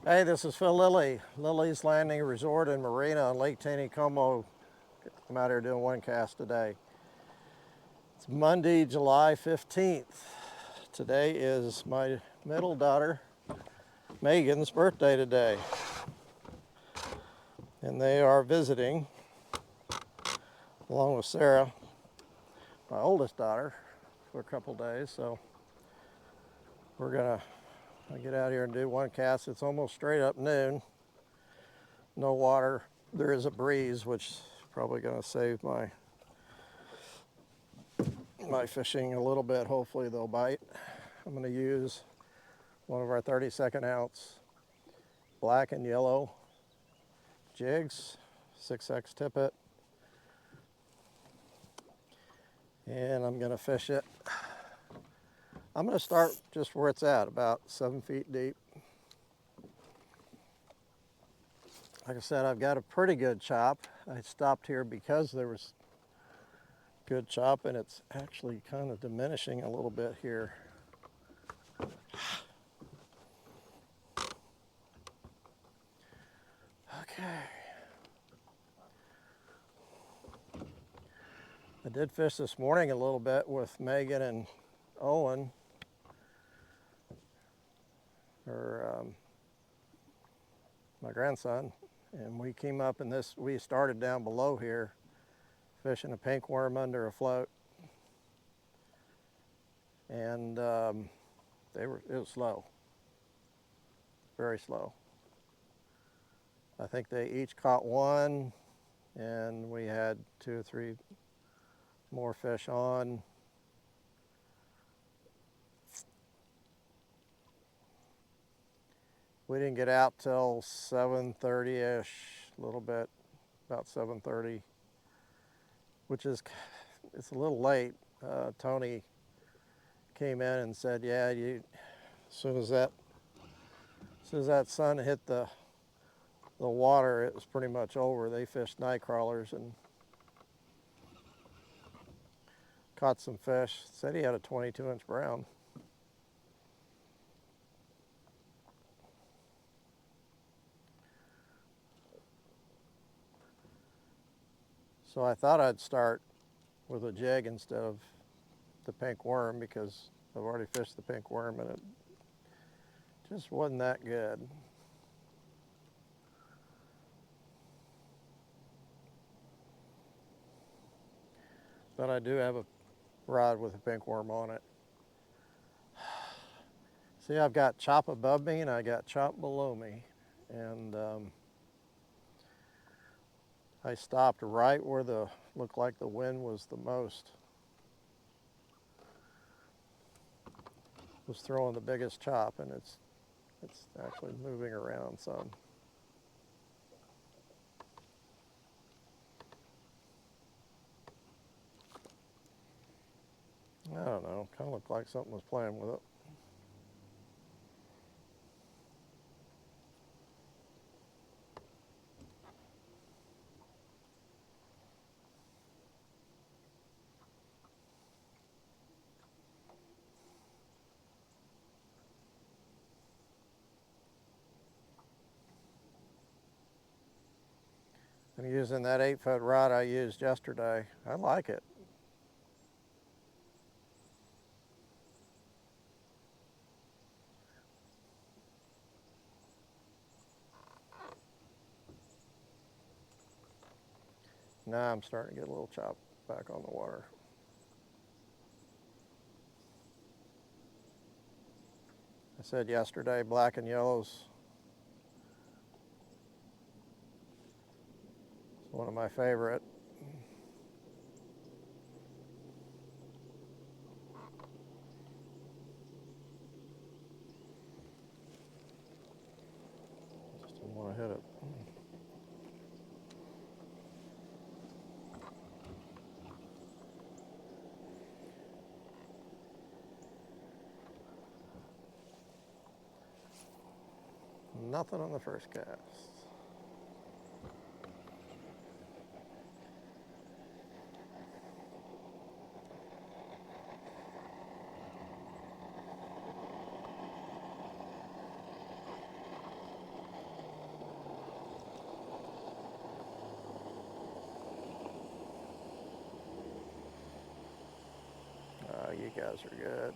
Hey, this is Phil Lilley, Lilley's Landing Resort in Marina on Lake Taneycomo. I'm out here doing one cast today. It's Monday, July 15th. Today is my middle daughter, Megan's birthday today. And they are visiting, along with Sarah, my oldest daughter, for a couple days. So we're gonna get out here and do one cast. It's almost straight up noon. No water. There is a breeze, which is probably gonna save my fishing a little bit. Hopefully they'll bite. I'm gonna use one of our 32nd ounce black and yellow jigs, 6X tippet, and I'm gonna fish it. I'm gonna start just where it's at, about 7 feet deep. Like I said, I've got a pretty good chop. I stopped here because there was good chop, and it's actually kind of diminishing a little bit here. Okay. I did fish this morning a little bit with Megan and Owen, my grandson, and we came up in this, we started down below here fishing a pink worm under a float, and it was slow, very slow. I think they each caught one, and we had 2 or 3 more fish on. We didn't get out till 7:30-ish, a little bit, about 7:30, which is, it's a little late. Tony came in and said, yeah, as soon as that sun hit the water, it was pretty much over. They fished night crawlers and caught some fish. Said he had a 22-inch brown. So I thought I'd start with a jig instead of the pink worm, because I've already fished the pink worm and it just wasn't that good. But I do have a rod with a pink worm on it. See, I've got chop above me and I got chop below me, and I stopped right where looked like the wind was the most. Was throwing the biggest chop, and it's actually moving around some. I don't know, kind of looked like something was playing with it. I'm using that 8-foot rod I used yesterday. I like it. Now I'm starting to get a little chop back on the water. I said yesterday, black and yellows is one of my favorite. Just didn't want to hit it. Nothing on the first cast. Oh, you guys are good.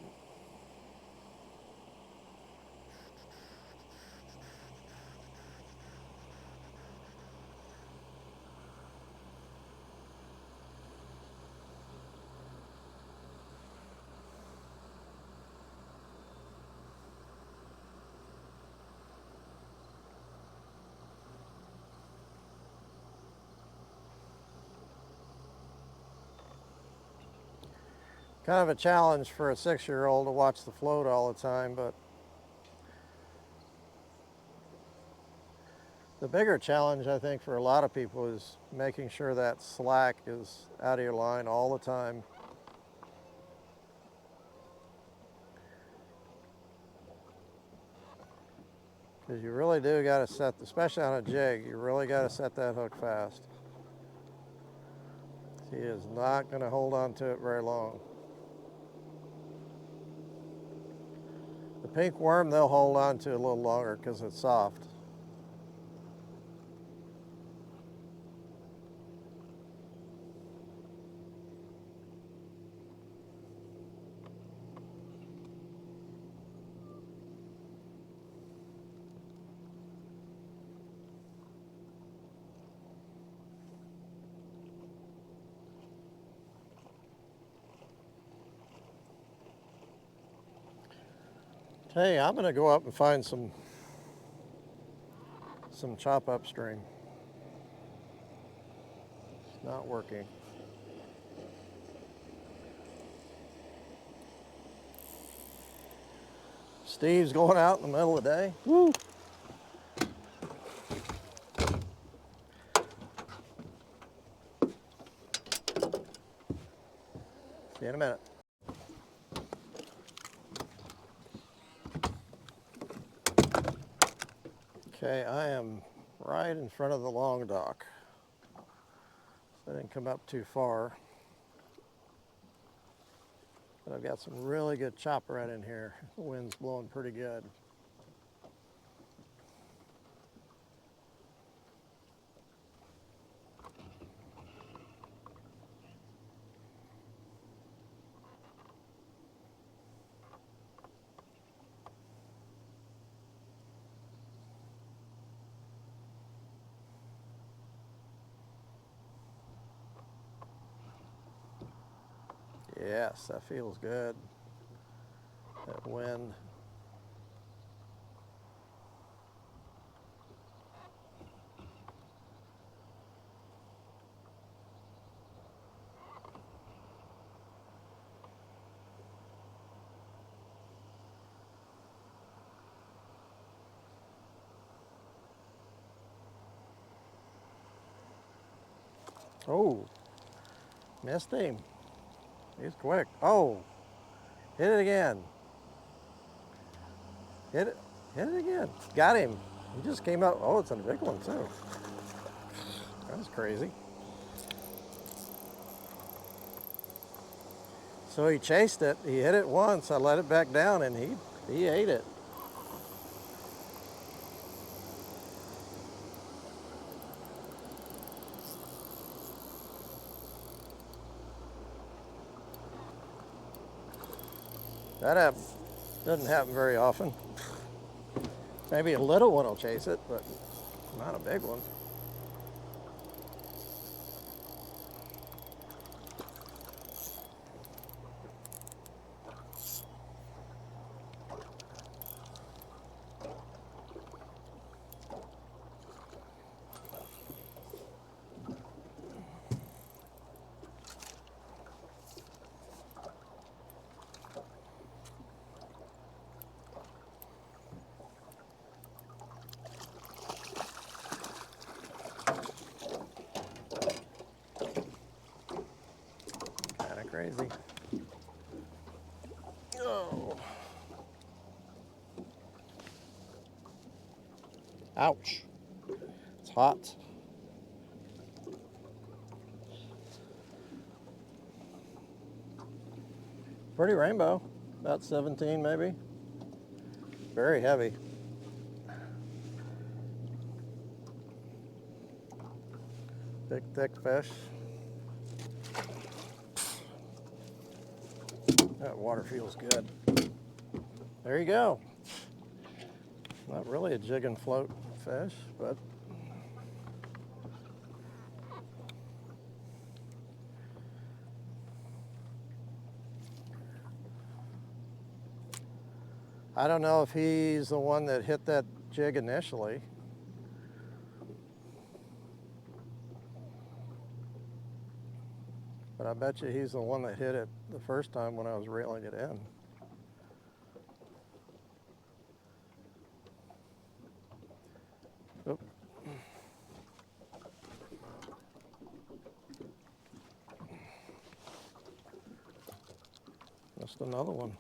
Kind of a challenge for a 6-year-old to watch the float all the time, but the bigger challenge, I think, for a lot of people is making sure that slack is out of your line all the time. Because you really do got to set, especially on a jig, you really got to set that hook fast. He is not going to hold on to it very long. The pink worm they'll hold on to a little longer because it's soft. Hey, I'm going to go up and find some chop upstream. It's not working. Steve's going out in the middle of the day. Woo! See you in a minute. Okay, I am right in front of the long dock. So I didn't come up too far. But I've got some really good chop right in here. The wind's blowing pretty good. Yes, that feels good. That wind. Oh, missed him. He's quick. Oh, hit it again. Hit it again. Got him. He just came out. Oh, it's a big one too. That's crazy. So he chased it. He hit it once. I let it back down, and he ate it. That doesn't happen very often. Maybe a little one will chase it, but not a big one. Crazy. Oh. Ouch. It's hot. Pretty rainbow. About 17 maybe. Very heavy. Big, thick fish. That water feels good. There you go. Not really a jig and float fish, but I don't know if he's the one that hit that jig initially. But I bet you he's the one that hit it the first time when I was reeling it in. Oop. Just another one.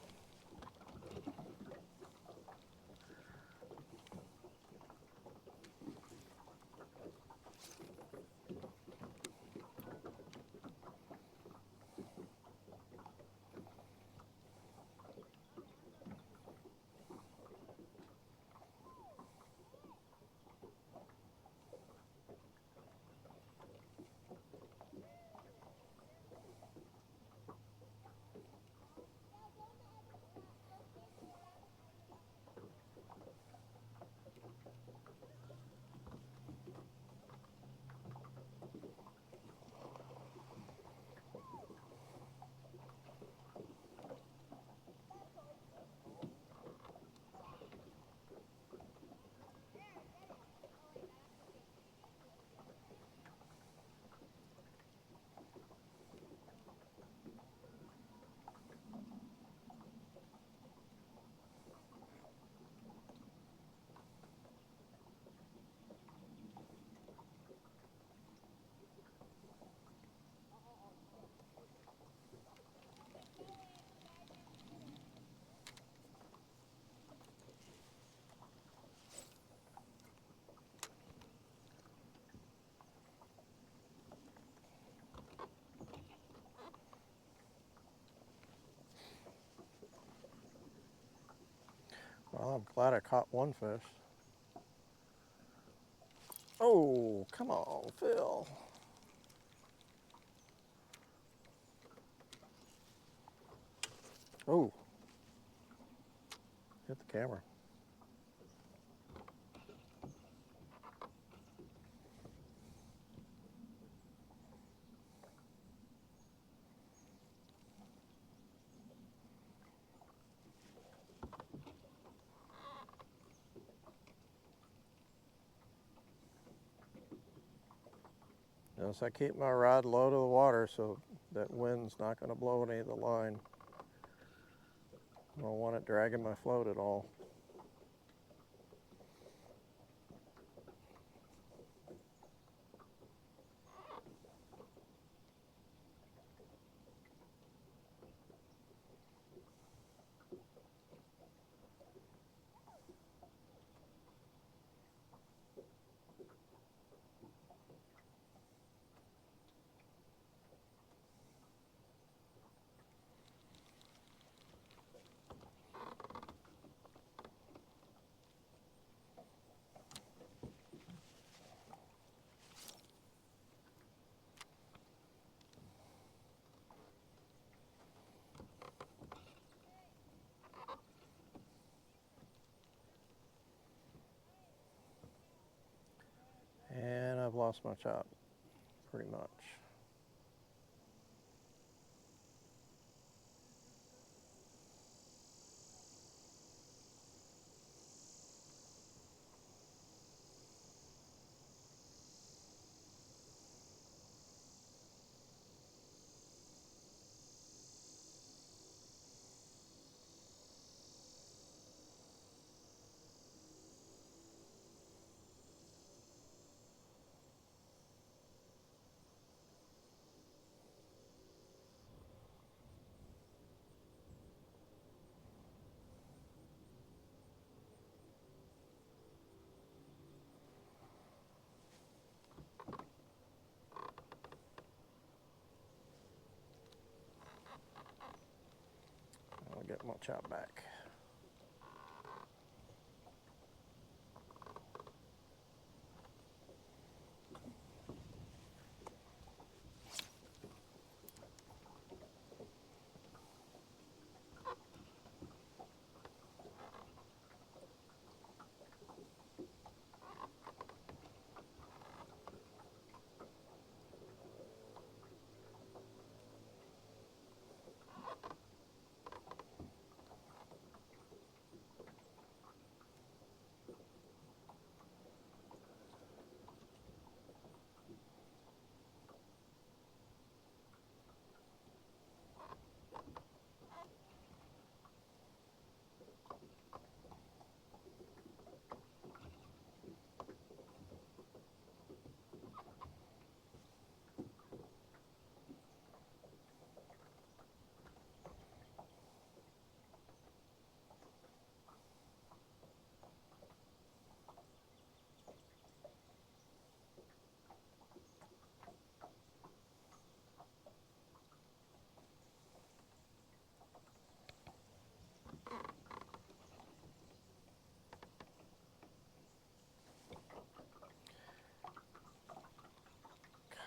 Well, I'm glad I caught one fish. Oh, come on, Phil. Oh, hit the camera. Notice I keep my rod low to the water so that wind's not going to blow any of the line. I don't want it dragging my float at all. And I've lost my chop, pretty much. I'll get my chop back.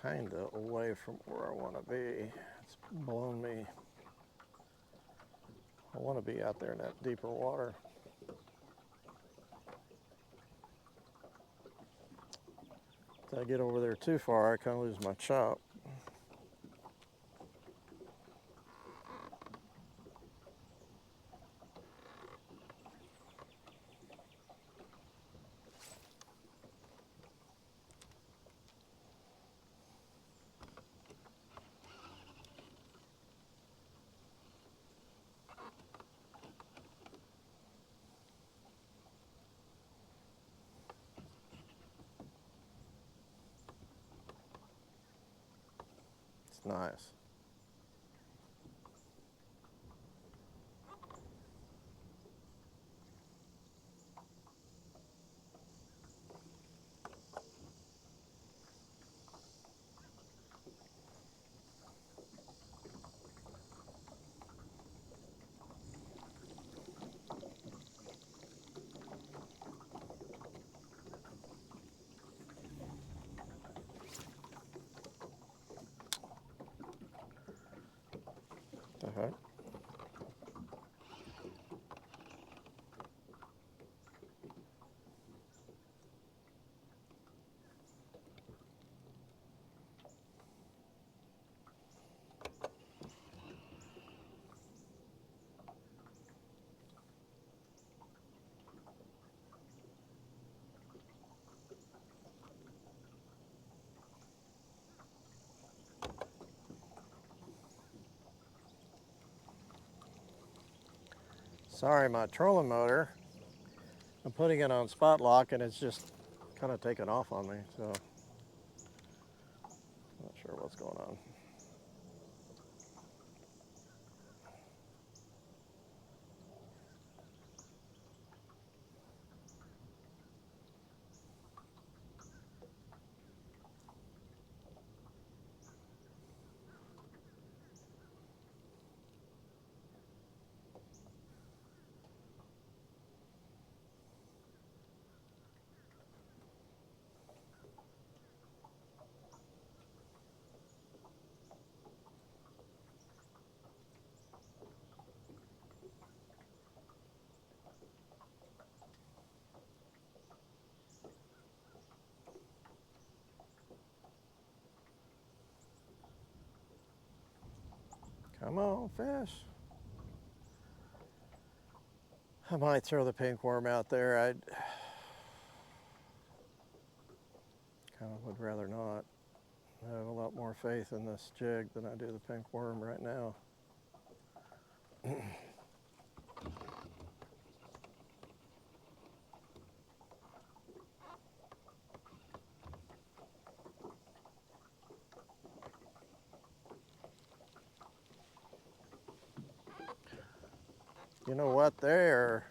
kind of away from where I want to be. It's blown me. I want to be out there in that deeper water. If I get over there too far, I kind of lose my chop. It's nice. Uh-huh. Sorry, my trolling motor, I'm putting it on spot lock and it's just kind of taken off on me, so not sure what's going on. Come on, fish. I might throw the pink worm out there. I kind of would rather not. I have a lot more faith in this jig than I do the pink worm right now. You know what? They're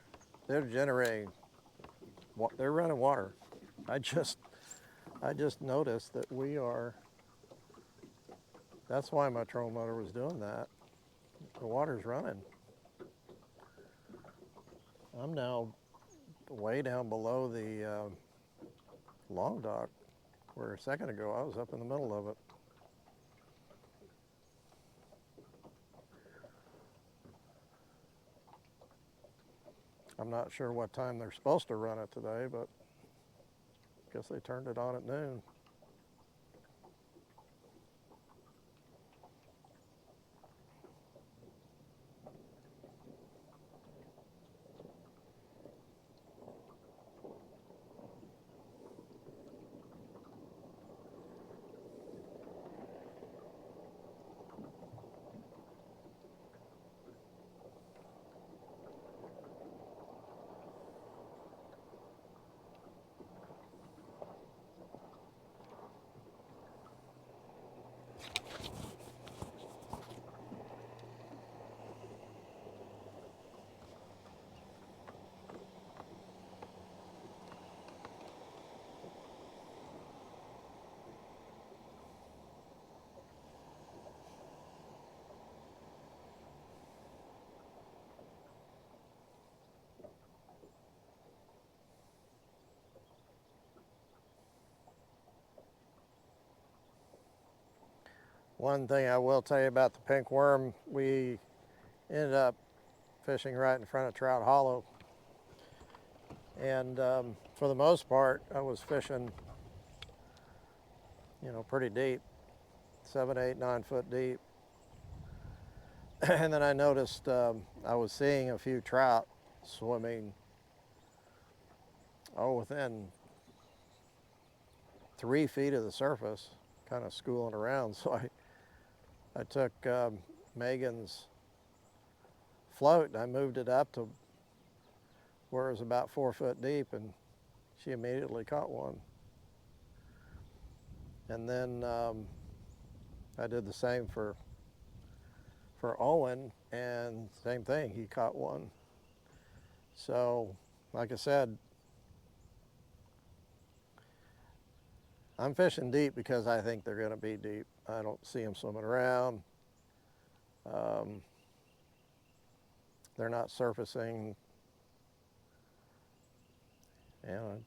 generating. They're running water. I just noticed that we are. That's why my trolling motor was doing that. The water's running. I'm now way down below the long dock, where a second ago I was up in the middle of it. I'm not sure what time they're supposed to run it today, but I guess they turned it on at noon. One thing I will tell you about the pink worm, we ended up fishing right in front of Trout Hollow. And for the most part, I was fishing, pretty deep, 7, 8, 9 foot deep. And then I noticed I was seeing a few trout swimming, within 3 feet of the surface, kind of schooling around. So I took Megan's float and I moved it up to where it was about 4 foot deep, and she immediately caught one. And then I did the same for Owen, and same thing, he caught one. So, like I said, I'm fishing deep because I think they're going to be deep. I don't see them swimming around. They're not surfacing. And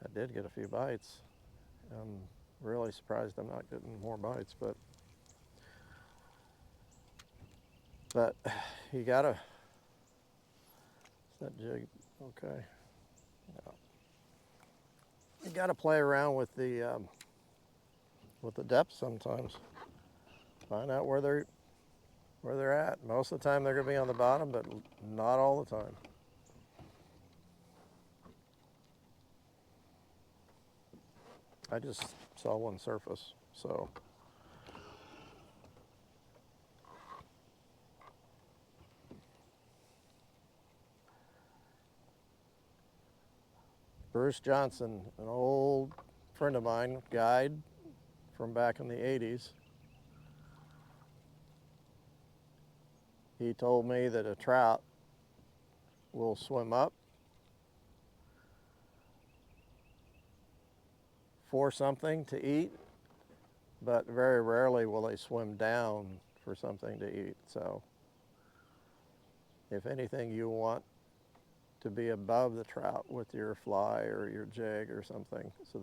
I did get a few bites. I'm really surprised I'm not getting more bites, but you gotta, is that jig okay? Yeah. You gotta play around with the depth sometimes. Find out where they're at. Most of the time they're gonna be on the bottom, but not all the time. I just saw one surface, so. Bruce Johnson, an old friend of mine, guide from back in the 80s. He told me that a trout will swim up for something to eat, but very rarely will they swim down for something to eat. So if anything, you want to be above the trout with your fly or your jig or something, so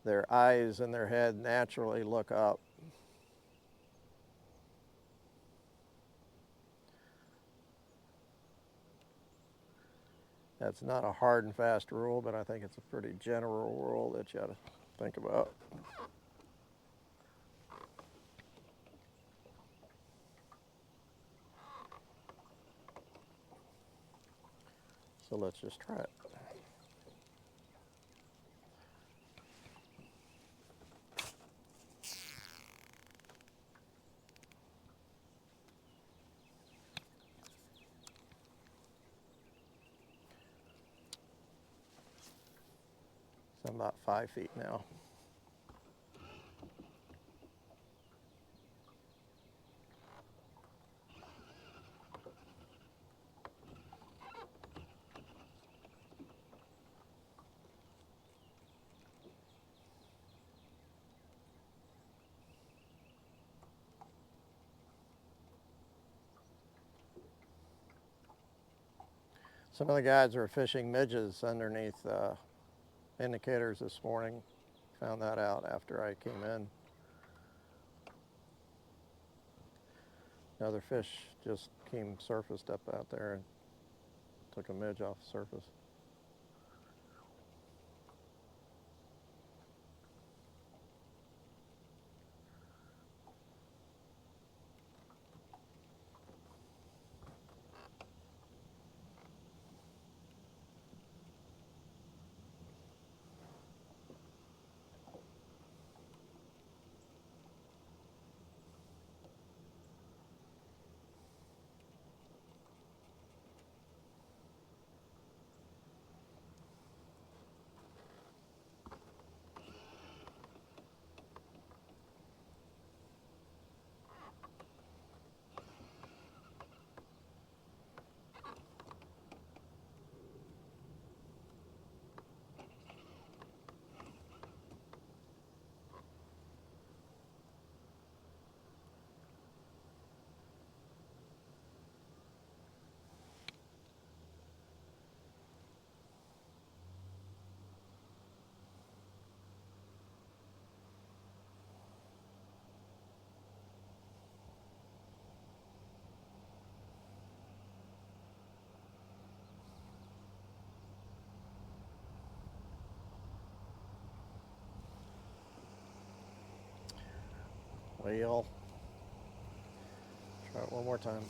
their eyes and their head naturally look up. That's not a hard and fast rule, but I think it's a pretty general rule that you ought to think about. So let's just try it. So I'm about 5 feet now. Some of the guys were fishing midges underneath indicators this morning. Found that out after I came in. Another fish just came surfaced up out there and took a midge off the surface. Wheel. Try it one more time.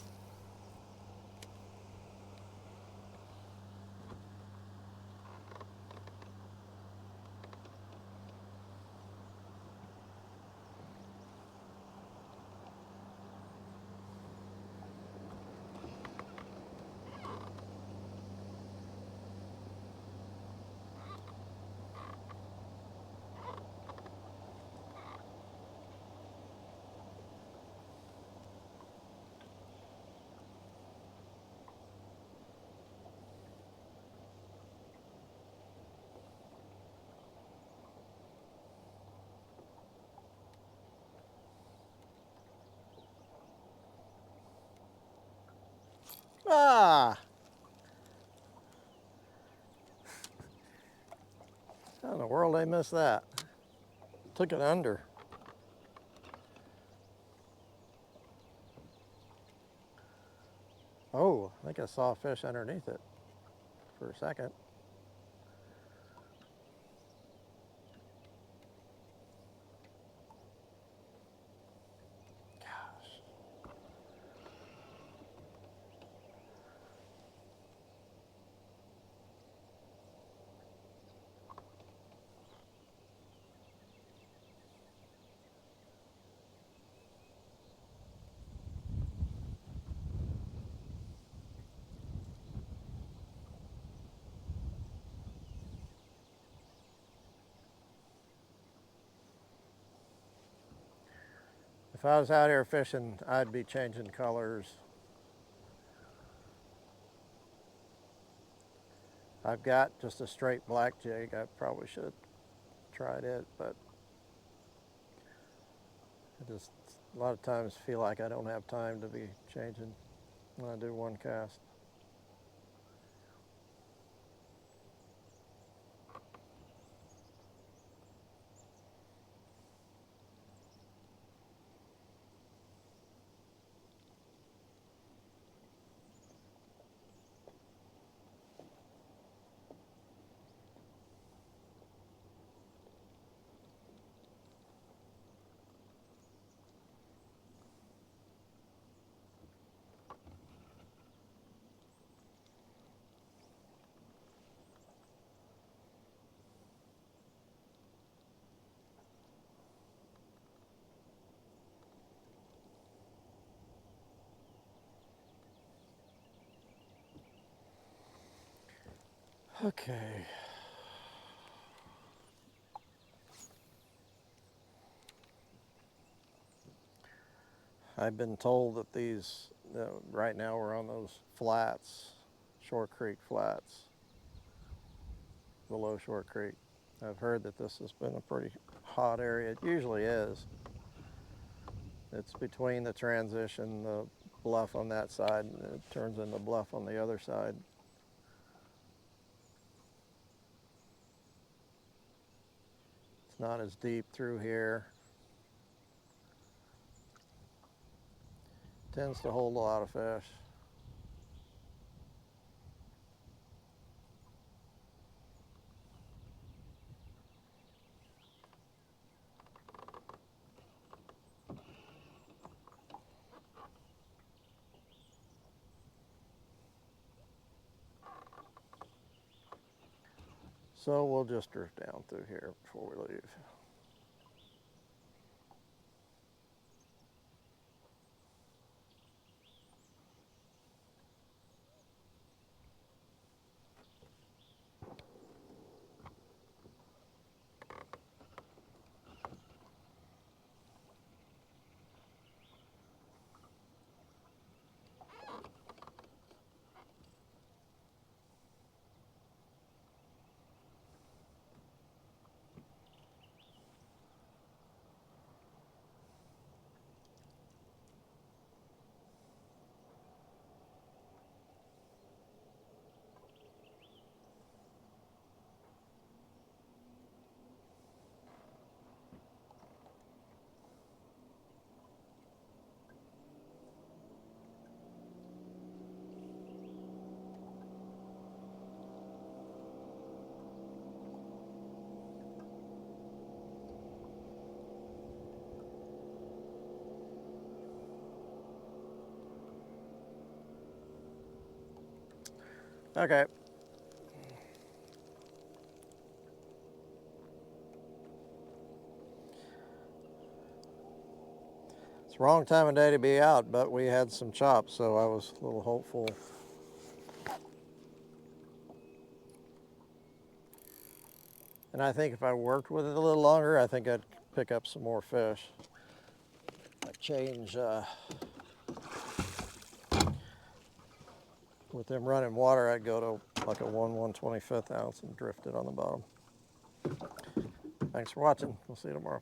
Ah! How in the world they missed that? Took it under. Oh, I think I saw a fish underneath it for a second. Gosh. If I was out here fishing, I'd be changing colors. I've got just a straight black jig. I probably should have tried it, but I just a lot of times feel like I don't have time to be changing when I do one cast. Okay. I've been told that these, right now we're on those flats, Short Creek flats, below Short Creek. I've heard that this has been a pretty hot area. It usually is. It's between the transition, the bluff on that side, and it turns into bluff on the other side. It's not as deep through here. Tends to hold a lot of fish. So we'll just drift down through here before we leave. Okay. It's the wrong time of day to be out, but we had some chops, so I was a little hopeful. And I think if I worked with it a little longer, I think I'd pick up some more fish. I change with them running water, I'd go to like a 1/125th ounce and drift it on the bottom. Thanks for watching. We'll see you tomorrow.